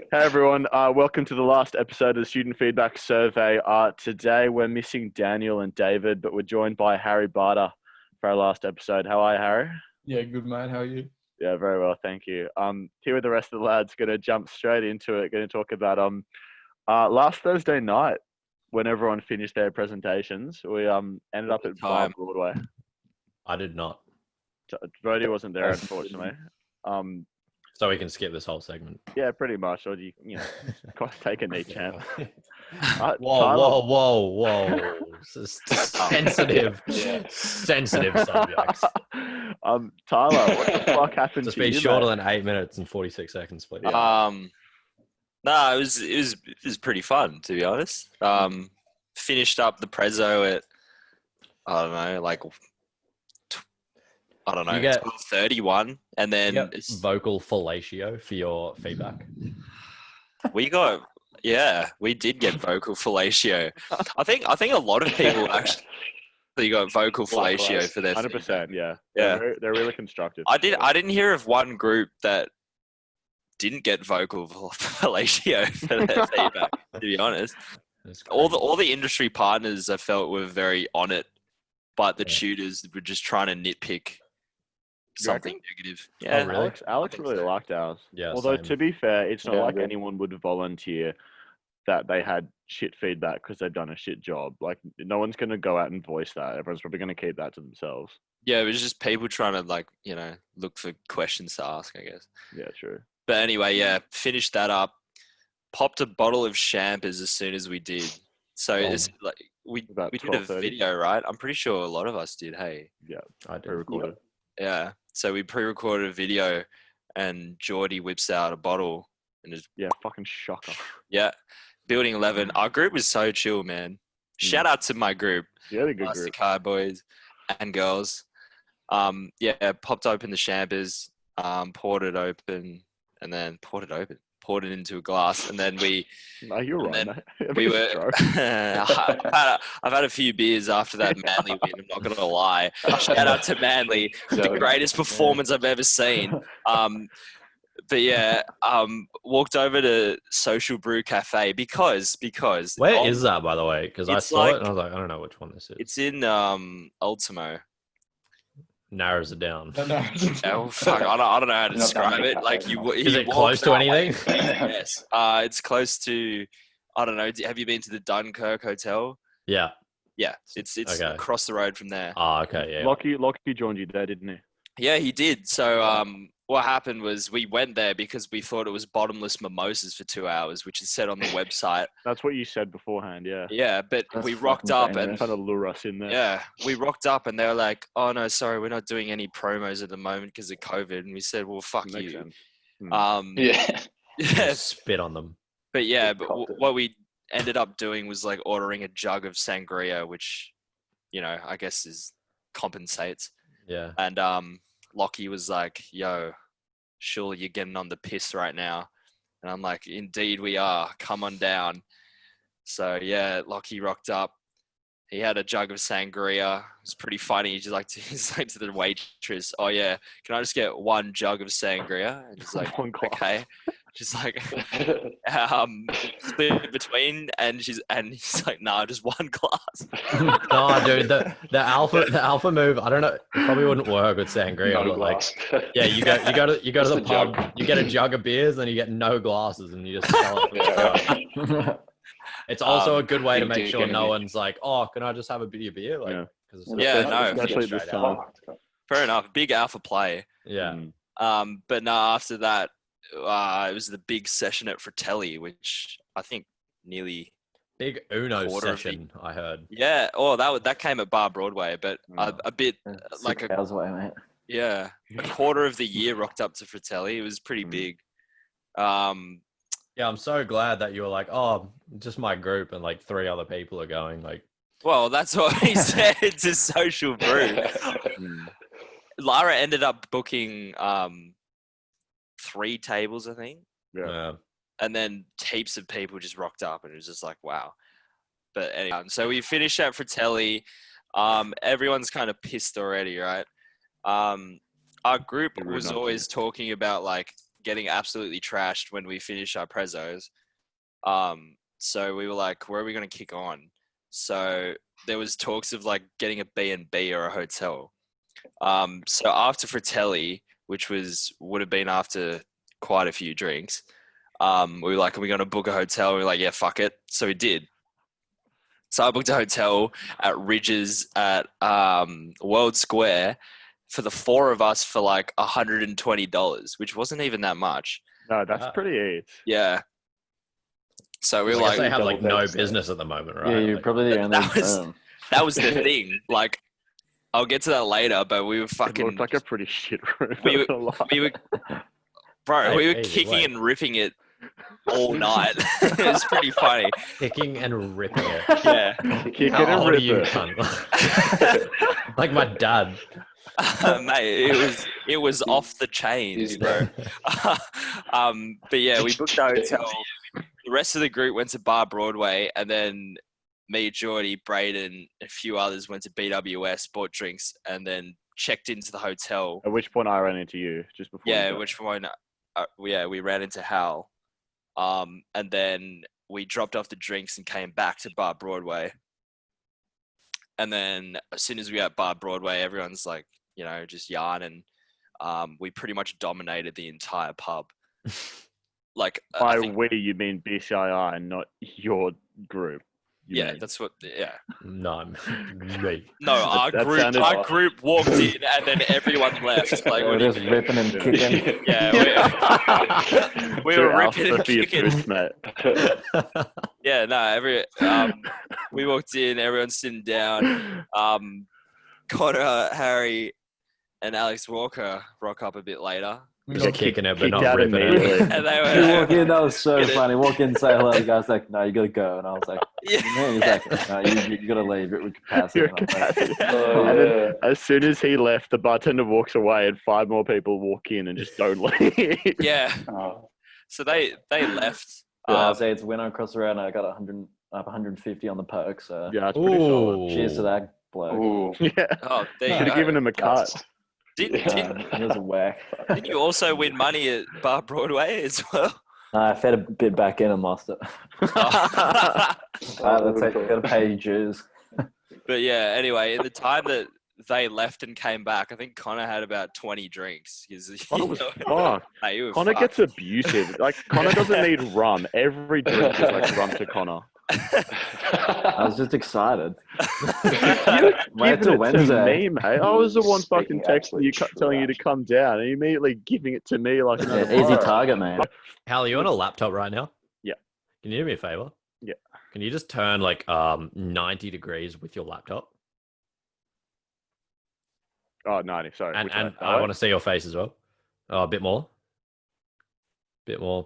Hey everyone, welcome to the last episode of the Student Feedback Survey. Today we're missing Daniel and David, but we're joined by Harry Barter for our last episode. How are you, Harry? Yeah, good mate. How are you? Yeah, very well, thank you. Here with the rest of the lads, going to jump straight into it. Going to talk about last Thursday night when everyone finished their presentations. We ended up at Bar Broadway. I did not. Brody wasn't there, unfortunately. So we can skip this whole segment. Yeah, pretty much. Or you know, take a knee champ. Whoa. Sensitive, sensitive subjects. Tyler, what the fuck happened Just to be you, shorter mate? than 8 minutes and 46 seconds, please. It was pretty fun, to be honest. Finished up the prezzo at You get 12:31, and then vocal fellatio for your feedback. we did get vocal fellatio. I think a lot of people actually got vocal fellatio for their 100%. Yeah. Yeah. They're really constructive. I didn't hear of one group that didn't get vocal fellatio for their feedback. To be honest, all the industry partners I felt were very on it, but the tutors were just trying to nitpick something negative. Yeah, Oh, really? Alex really liked ours. Yeah. Although same. to be fair, it's not like anyone would volunteer that they had shit feedback because they've done a shit job. Like no one's going to go out and voice that. Everyone's probably going to keep that to themselves. Yeah, it was just people trying to look for questions to ask, I guess. Yeah, true. But anyway, finished that up. Popped a bottle of champers as soon as we did. So it's like we did a 12:30. video, right? I'm pretty sure a lot of us did. Hey. Yeah, I did. pre-recorded. Yeah. So we pre-recorded a video, and Geordie whips out a bottle and just Fucking shocker. Building 11. Our group was so chill, man. Shout out to my group. Yeah, they're a good group. Mastercard boys and girls. Popped open the champers, poured it into a glass, and then we. No, you're right. then mate. we were. I've had a few beers after that Manly win. I'm not gonna lie. Shout out to Manly, the greatest performance I've ever seen. Walked over to Social Brew Cafe because. Where is that, by the way? Because I It's saw it like- and I was like, I don't know which one this is. It's in Ultimo. Narrows it down. Oh fuck! I don't know how to describe it. Like Is it close to anything? Yes. It's close to. I don't know. Have you been to the Dunkirk Hotel? Yeah. Yeah, it's Okay. across the road from there. Oh, okay. Yeah. Lockie joined you there, didn't he? Yeah, he did. So what happened was we went there because we thought it was bottomless mimosas for 2 hours, which is said on the website. That's what you said beforehand. Yeah. Yeah, but That's we rocked up and Trying to lure us in there. yeah, we rocked up and they were like, "Oh no, sorry, we're not doing any promos at the moment because of COVID." And we said, "Well, fuck Makes you." sense. Yeah. Spit on them. But what we ended up doing was like ordering a jug of sangria, which, I guess compensates. Yeah. And Lockie was like, "Yo, surely you're getting on the piss right now." And I'm like, "Indeed we are. Come on down." So yeah, Lockie rocked up. He had a jug of sangria. It was pretty funny. He's like to the waitress, "Oh yeah, can I just get one jug of sangria?" And he's like, One glass. "Okay." Just like split between, and he's like, "Nah, just one glass." No, dude, the alpha move. I don't know. It probably wouldn't work with sangria. But like, yeah, you go to the pub. jug. You get a jug of beers, then you get no glasses, and you just sell it. It's also a good way to make sure no one's like, "Oh, can I just have a bit of beer?" Like, Yeah. 'cause it's Especially straight this out. time. Fair enough. Big alpha play. Yeah. But no, after that, it was the big session at Fratelli, which I think nearly. Big Uno Quarter of session, I heard. Yeah. Oh, that came at Bar Broadway, but a bit like 6 hours away, mate. a quarter of the year rocked up to Fratelli. It was pretty big. Yeah, I'm so glad that you were like, oh, just my group and like 3 other people are going. Like, Well, that's what we said to Social Brew. Lara ended up booking 3 tables, I think. Yeah. And then heaps of people just rocked up, and it was just like, wow. But anyway, so we finished at Fratelli. Everyone's kind of pissed already, right? Our group was always talking about like getting absolutely trashed when we finished our prezos. So we were like, where are we going to kick on? So there was talks of like getting a B&B or a hotel. So after Fratelli, which would have been after quite a few drinks, we were like, are we going to book a hotel? We were like, yeah, fuck it. So we did. So I booked a hotel at Ridges at World Square for the 4 of us for like $120, which wasn't even that much. No, that's pretty easy. Yeah. So we were I guess like, they have like no double-faced, business at the moment, right? Yeah, you're Like, probably the only. that was the thing. Like, I'll get to that later, but we were It fucking. looked like a pretty shit room. We not gonna lie. we were Hey, kicking wait. and ripping it all night. It was pretty funny. kicking and ripping it. Yeah. Kick it How and old are rip you, it. cunt? Like my dad. Mate, it was off the chains, bro. But yeah, we booked a hotel. The rest of the group went to Bar Broadway, and then me, Geordie, Braden, a few others went to BWS, bought drinks, and then checked into the hotel. At which point I ran into you just before. Yeah, you got- which one? We ran into Hal, and then we dropped off the drinks and came back to Bar Broadway. And then as soon as we got Bar Broadway, everyone's like, just yarning. We pretty much dominated the entire pub. Like, By we, you mean BCII and not your group. you yeah, mean. that's what. Yeah. No, me. No, our that group. sounded- Our group walked in, and then everyone left. Like, We're what do you just mean? ripping and kicking. Yeah, we Too were alpha ripping and for your kicking. boost, mate. Yeah, no, we walked in, everyone's sitting down. Connor, Harry, and Alex Walker rock up a bit later. Just kicking it, but kicked not out ripping immediately. it. And they You walk were, in, that was so Get it? funny. Walk in, say hello. The guy's like, no, you gotta go. And I was like, yeah. man, he's like, no, you gotta leave. We're capacity. Your And I was like, capacity. oh, And then yeah. as soon as he left, the bartender walks away and 5 more people walk in and just don't leave. Yeah. Oh, So they left. Yeah, I'll say it's winner across the road. And I got 150 on the perk. So Yeah, that's pretty solid. Ooh. cheers to that bloke. ooh. Yeah. Oh, there Should you have go. given him a cut. Didn't He was a whack. you also win money at Bar Broadway as well? I fed a bit back in and lost it. That's like, you gotta pay your dues. But yeah, anyway, in the time that they left and came back, I think Connor had about 20 drinks. Connor was fucked. Mate, you were Connor fucked. gets abusive. Like, Connor doesn't need rum. Every drink is like rum to Connor. I was just excited. You Wait giving till it Wednesday. to me, mate. I was the one fucking Speaking texting you, absolute telling you to trash. come down, and immediately giving it to me like another Yeah, easy bar. target, man. Hal, are you on a laptop right now? Yeah. Can you do me a favor? Yeah. Can you just turn like 90 degrees with your laptop? Oh, 90, sorry. And Which way? I want to see your face as well. Oh, a bit more. Bit more.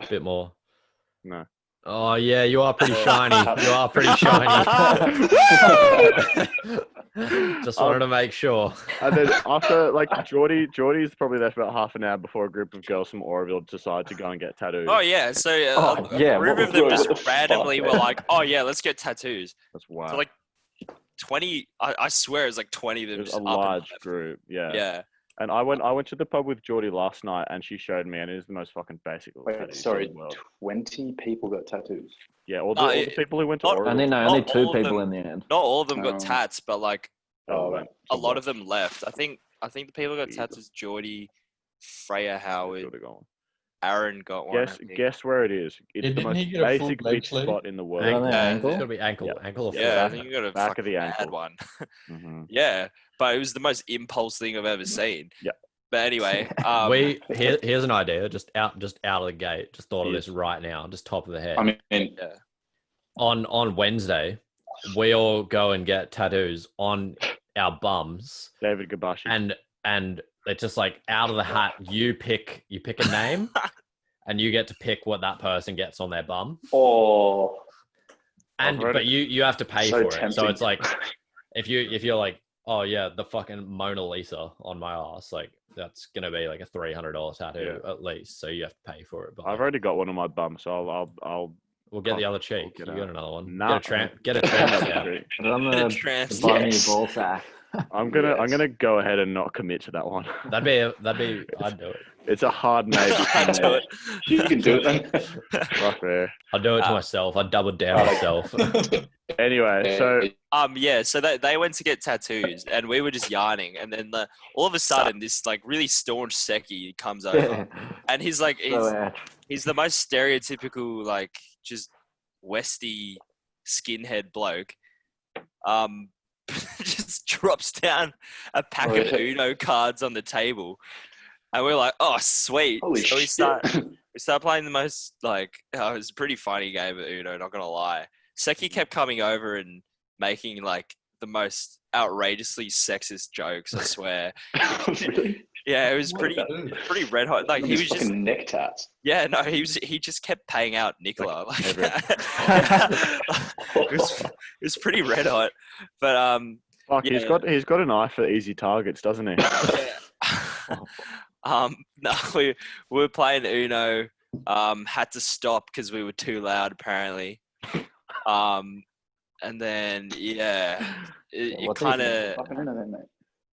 No. Oh yeah, you are pretty shiny. You are pretty shiny. Just wanted to make sure. And then after, like, Geordie's probably there for about half an hour before a group of girls from Oroville decide to go and get tattoos. Oh yeah, so Oh, a yeah, group what of them the just fuck, randomly were man? like, "Oh yeah, let's get tattoos." That's wild. So like 20, I swear it's like 20 of them. It was Just a up and large left. group, yeah. Yeah. And I went to the pub with Geordie last night, and she showed me, and it is the most fucking basic little Wait, tattoos in sorry, the world. 20 people got tattoos. Yeah, all No, the people who went to not- Oroville. Only Not 2 all of people them. in the end. Not all of them got Oh. tats, but like Oh, went. a lot of them left. I think the people who got Jesus. tats was Geordie, Freya Howard, Should've gone. Aaron got one. I think. Guess where it is. It's the Didn't most he get a full basic leg bitch sleeve? spot in the world. Ankle. It's ankle? gotta be ankle. Yeah. Ankle or Yeah, I foot. think you got a Back of the fucking bad ankle. one. Mhm. Yeah, but it was the most impulse thing I've ever seen. Yeah. But anyway, Here's an idea. Just out of the gate. Just thought of Yes. this right now. Just top of the head. I mean, On Wednesday, we all go and get tattoos on our bums, David Gabashi. and it's just like out of the hat. You pick a name, and you get to pick what that person gets on their bum. oh, And I've read but it. you have to pay So for it. So tempting. it's like if you're like, oh yeah, the fucking Mona Lisa on my ass, like that's gonna be like a $300 tattoo at least. So you have to pay for it. But I've already got one on my bum, so I'll we'll get the I'll other cheek. get You out. got another one. Nah. Get a tramp Another stamp. treat. Put it on The the trans- bottom yes. of your ball sack. I'm Yes. gonna go ahead and not commit to that one. That'd be I'd do it. It's a hard maybe. Can't do it. You can do it then. Right there. I'll do it to myself. I double down myself. Anyway, so So they went to get tattoos, and we were just yarning, and then all of a sudden, this like really staunch Seki comes over, and he's like, he's the most stereotypical like just Westy skinhead bloke. Just drops down a pack of Uno cards on the table, and we're like, "Oh, sweet!" Holy so we shit. start playing the most like it was a pretty funny game of Uno. Not gonna lie, Seki kept coming over and making like the most outrageously sexist jokes. I swear. Really? Yeah, it was What pretty about- pretty red hot. Like he was just fucking neck tats. yeah, no, he just kept paying out Nicola. Like, it was pretty red hot, but fuck, yeah. he's got an eye for easy targets, doesn't he? No, we were playing Uno. Had to stop because we were too loud apparently. And then it What do you think? Fucking Uno then, mate.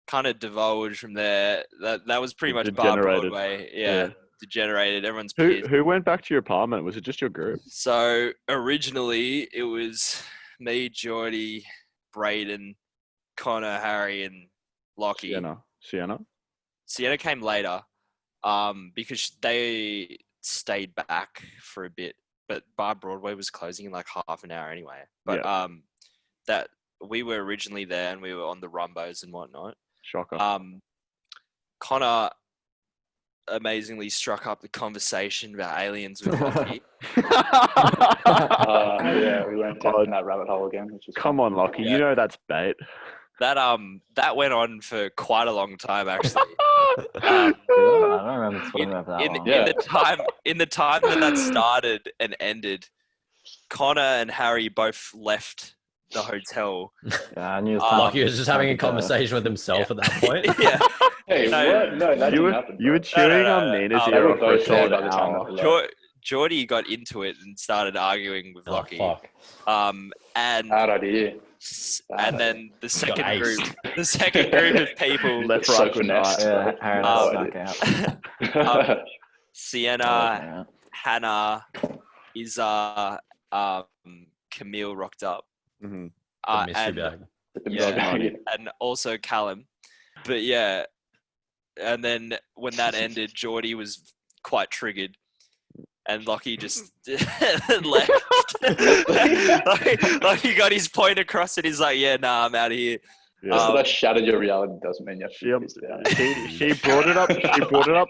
kind of divulged from there. That was pretty much bar Degenerated. Broadway. Yeah. Degenerated. Everyone's pissed. Who went back to your apartment? Was it just your group? So originally it was me, Geordie, Braden, Connor, Harry, and Lockie. Sienna. Sienna came later, because they stayed back for a bit, but Bar Broadway was closing in like half an hour anyway. But that we were originally there and we were on the Rumbos and whatnot. Shocker. Connor amazingly struck up the conversation about aliens with Lockie. Yeah, we went down that rabbit hole again. Which is Come on, Lockie. Yeah. You know that's bait. That went on for quite a long time actually. I don't remember talking about that one. In the time that started and ended, Connor and Harry both left the hotel. Yeah, I knew it was time. Lockie was just having a conversation with himself at that point. Yeah. Hey, No, what? No, that didn't happen. You were bro. chewing no, on no. Nina's They ear were off for a both there solid by the time hour. that we left. Geordie got into it and started arguing with Oh, Lockie. fuck. And Bad idea. then the second Got group, aced. of people, Left, So right, good night. finessed, Yeah, bro. Harry No snuck out. Sienna, Yeah. Hannah, Isa, Camille rocked up. Mhm. The mystery and bag. Yeah. and also Callum. But yeah, and then when that ended, Geordie was quite triggered, and Lockie just left. like he got his point across, and he's like, "Yeah, nah, I'm out of here." Yeah. Just that I shattered your reality doesn't mean you have to She, be pissed about it. she brought it up. She brought it up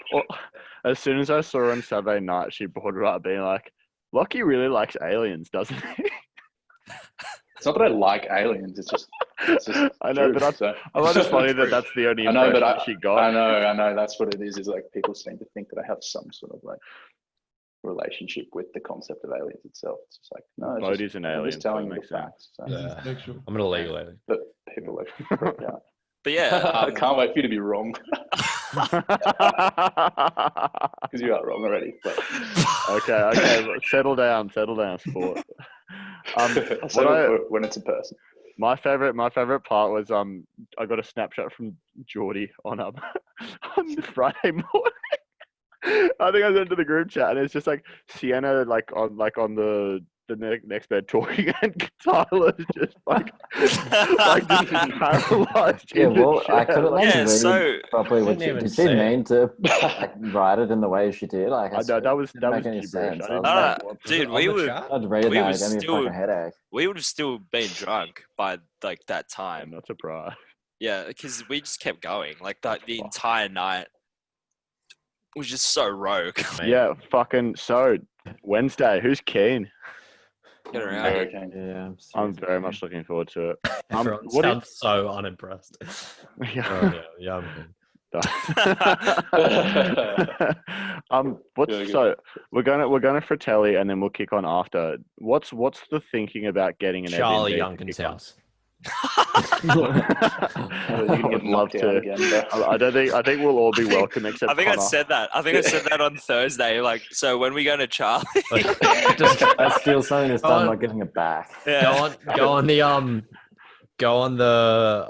as soon as I saw her on Saturday night. She brought it up, being like, "Lockie really likes aliens, doesn't he?" It's not that I like aliens. It's just I know, true, but so. I find it funny that that's the only I know, impression but she got. I know. That's what it is. Is like people seem to think that I have some sort of like relationship with the concept of aliens itself. It's just like no, it's Bodhi's just, an I'm alien, just so telling it you the makes sense. facts. So. Yeah. I'm an illegal alien. But people like freak out. But yeah, I can't wait for you to be wrong because you are wrong already. But Okay, settle down, sport. I'll say when it's a person. My favorite part was I got a snapshot from Geordie on on Friday morning. I think I sent to the group chat, and it's just like Sienna on the next bed talking, and Tyler's just like just paralyzed. Yeah, in the well, I chair. couldn't Yeah, read so- properly. Didn't even Did she say it. mean to like, write it in the way she did? Like, I know that was didn't make any gibberish. sense. I I didn't was know like, what- dude, On we the were chat? I'd read we that. were It gave me a still- fucking headache. we would have still been drunk by like that I'm time. not surprised. Yeah, because we just kept going. Like the entire night was just so rogue. Yeah, fucking so Wednesday. Who's keen? Get around. Very keen. Yeah, I'm very much looking forward to it. Everyone what sounds so unimpressed. Yeah. Yeah. What's Really good. so we're gonna Fratelli and then we'll kick on after. What's the thinking about getting an Charlie Airbnb to Youngkin's kick on? house. I would love to. Again, bro. I think we'll all be welcome except I think I Connor. said that. I think I said that on Thursday. Like, so when we go to Charlie, I steal something this Go time, on. not getting it back. yeah. Go on the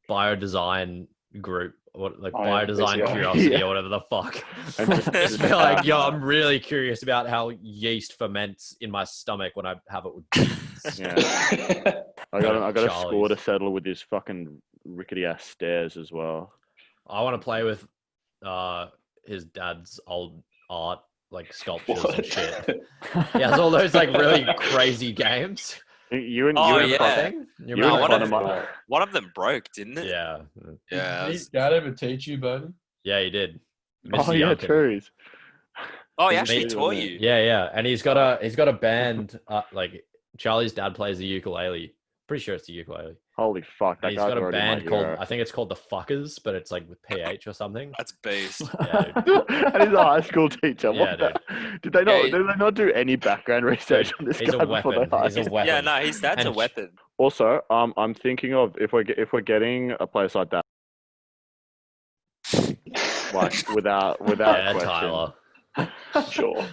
biodesign group yeah, by design basically. curiosity Yeah. or whatever the fuck. And Just be like, yo, I'm really curious about how yeast ferments in my stomach when I have it with beans. Yeah. I got a score to Charlie's. settle with his fucking rickety ass stairs as well. I want to play with his dad's old art, like sculptures and shit. He has all those like really crazy games. You and Oh, you and yeah. Con- You you No, and one Connor of might- One of them broke, didn't it? Yeah. Yeah. Did Dad ever teach you, Bodie? Yeah, he did. Oh Mr. yeah, Youngkin. true. Oh, he Is it actually me, taught isn't it? you. Yeah. And he's got a band, like Charlie's dad plays the ukulele. Pretty sure it's the ukulele. Holy fuck, And that he's guy's got a already band my called, hero. I think it's called The Fuckers, but it's like with PH or something. That's beast. Yeah, dude. And he's a high school teacher. Yeah, What did they Yeah, not do any background research on this He's guy a before they weapon. hired He's a him? weapon. Yeah, no, his dad's a And- weapon. Also, I'm thinking of if we're getting a place like that, like without Yeah, question. Tyler. Sure.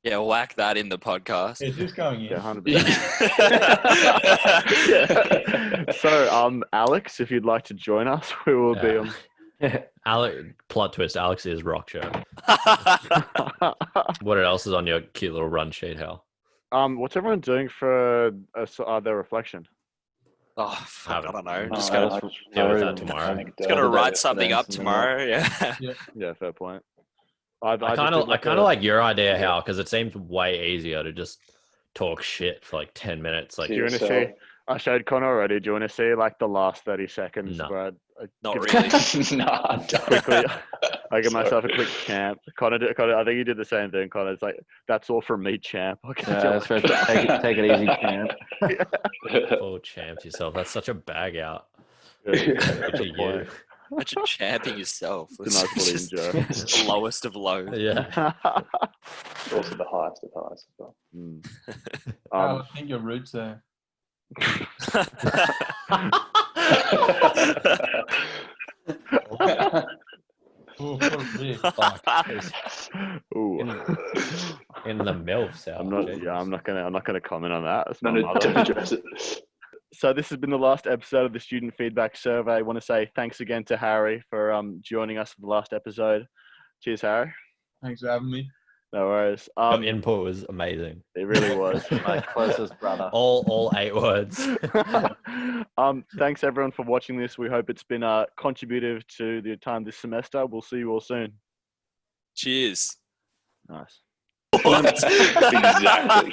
Yeah, whack that in the podcast. Is this going in? Yeah, 100%. Yeah. So, Alex, if you'd like to join us, we will be on. Plot twist, Alex is rock show. What else is on your cute little run sheet, Hal? What's everyone doing for their reflection? Oh, fuck, I don't know. No, Just I gotta, deal with that tomorrow. just gotta write something up tomorrow. Yeah. Yeah, fair point. I kind of like your idea, Hal, because it seems way easier to just talk shit for like 10 minutes. Like, Do you want to see? I showed Connor already. Do you want to see like the last 30 seconds? No. Where I Not give- really. Nah, quickly, I give myself a quick champ. Connor, I think you did the same thing. Connor, it's like that's all from me, champ. I'll catch you Yeah, that's right. later. Take it easy, champ. full champ yourself. That's such a bag out. Yeah, Look that's at the you. point. Imagine champing yourself. It's a nice Just bullying joke. the lowest of low. Yeah. Also the highest of highs as well. Mm. I think your roots there. Oh, what a rip. Fuck. Ooh. In the MILFs out. I'm not gonna comment on that. That's No, my no, mother. don't address it. So this has been the last episode of the student feedback survey. I want to say thanks again to Harry for joining us for the last episode. Cheers, Harry. Thanks for having me. No worries. Your input was amazing. It really was. My closest brother. All 8 words. Thanks everyone for watching this. We hope it's been contributive to the time this semester. We'll see you all soon. Cheers. Nice. What? Exactly.